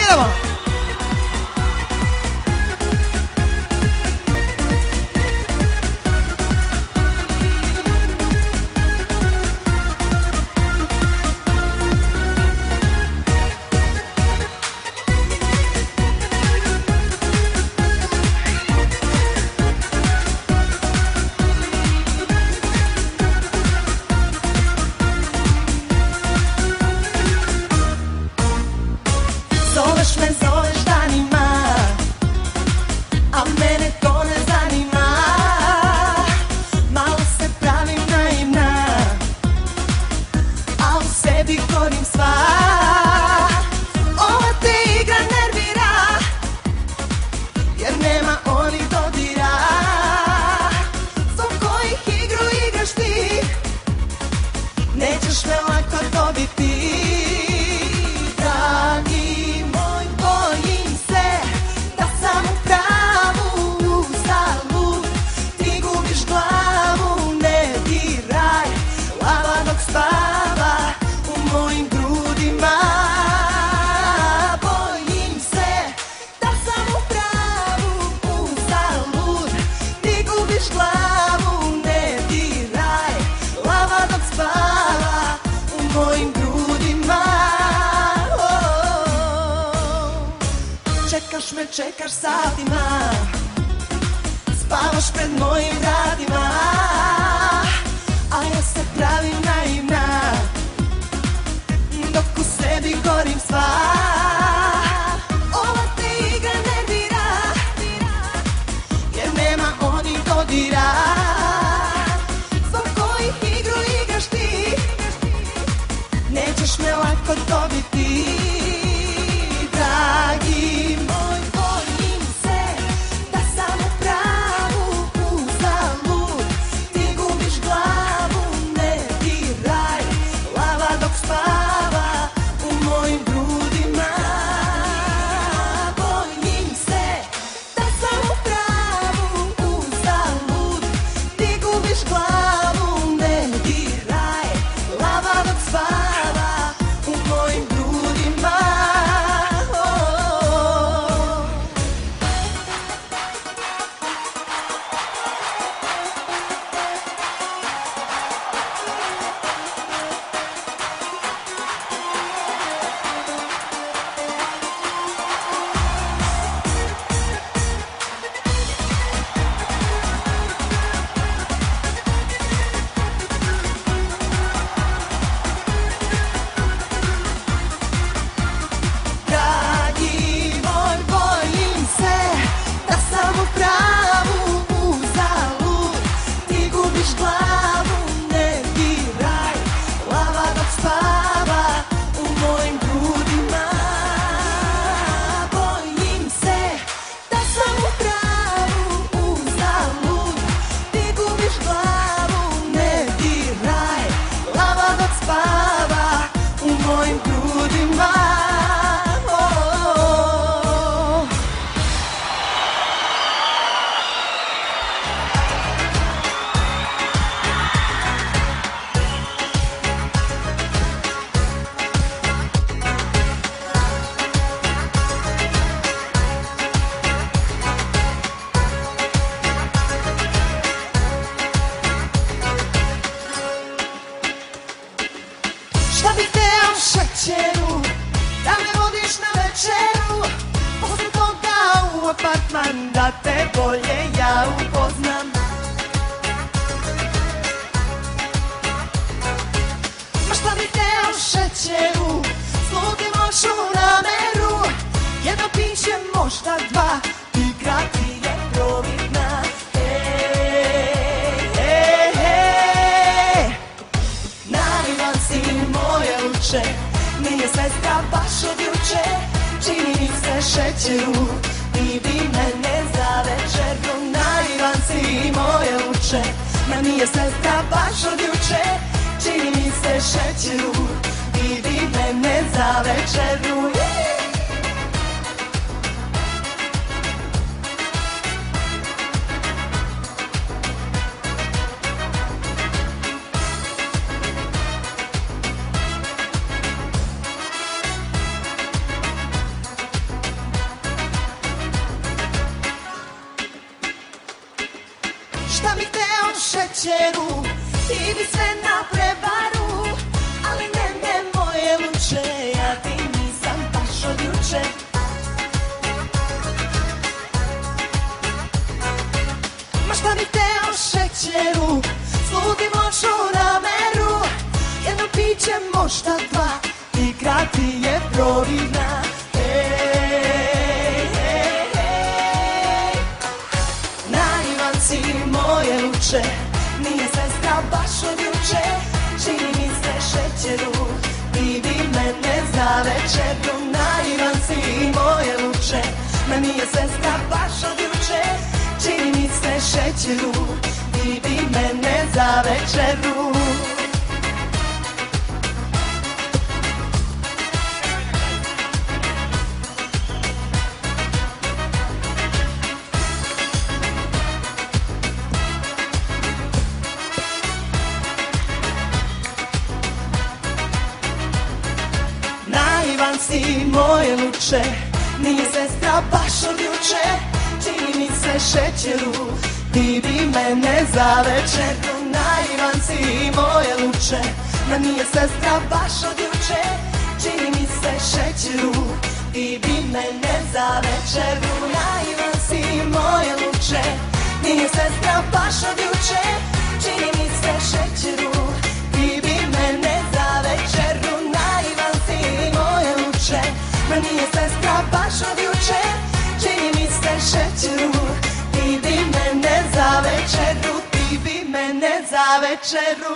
Idemo! Zoveš danima, a mene to ne zanima. Malo se pravim naivna, a u sebi gorim sva. Ova te igra nervira, jer nema onih dodira. Zbog kojih igru igraš ti, nećeš me lako dobiti. Čekaš me, čekaš satima, spavaš pred mojim vratima, a ja se pravim naivna, dok u sebi gorim sva. Ova te igra nervira, jer nema onih dodira. Zbog kojih igru igraš ti, nećeš me lako dobiti. Dragi moj, bojim se da sam u pravu, uzalud. Ti gubiš glavu, ne diraj, lava dok spava u mojim grudima. Bojim se da sam u pravu, uzalud. Ti gubiš glavu, ne diraj, lava dok spava u mojim grudima. Šta bih teo šećeru, da me vodiš na večeru, posle toga u apartman, da te bolje ja upoznam. Ma šta bih teo šećeru, slutim lošu nameru, jedno piće, možda dva, igra ti je providna. Nije sestra baš od juče, čini mi se šećeru, ti bi mene za večeru. Naivan si moje luče, ma nije sestra baš od juče, čini mi se šećeru, ti bi mene za večeru. šećeru, ti bi sve na prevaru, ali ne moje luče, ja ti nisam baš od juče. Ma šta bi teo šećeru, sludim lošu nameru, jedno piće možda dva, igra ti je providna. Naivan si moje luče, nije sestra baš od juče, čini mi se šećeru, ti bi mene za večeru. Naivan si moje luče, ma nije sestra baš od juče, čini mi se šećeru, ti bi mene za večeru. Naivan si moje luče, nije sestra baš od juče, čini mi se šećeru, ti bi mene za večeru. Naivan si moje luče, ma nije sestra baš od juče, čini mi se šećeru, ti bi mene za večeru. Naivan si moje luče, nije sestra baš od juče, čini mi se šećeru, ti bi mene za večeru. Naivan si moje luče, ma nije sestra baš od juče, čini mi se šećeru, ti bi mene za večeru, ti bi mene za večeru.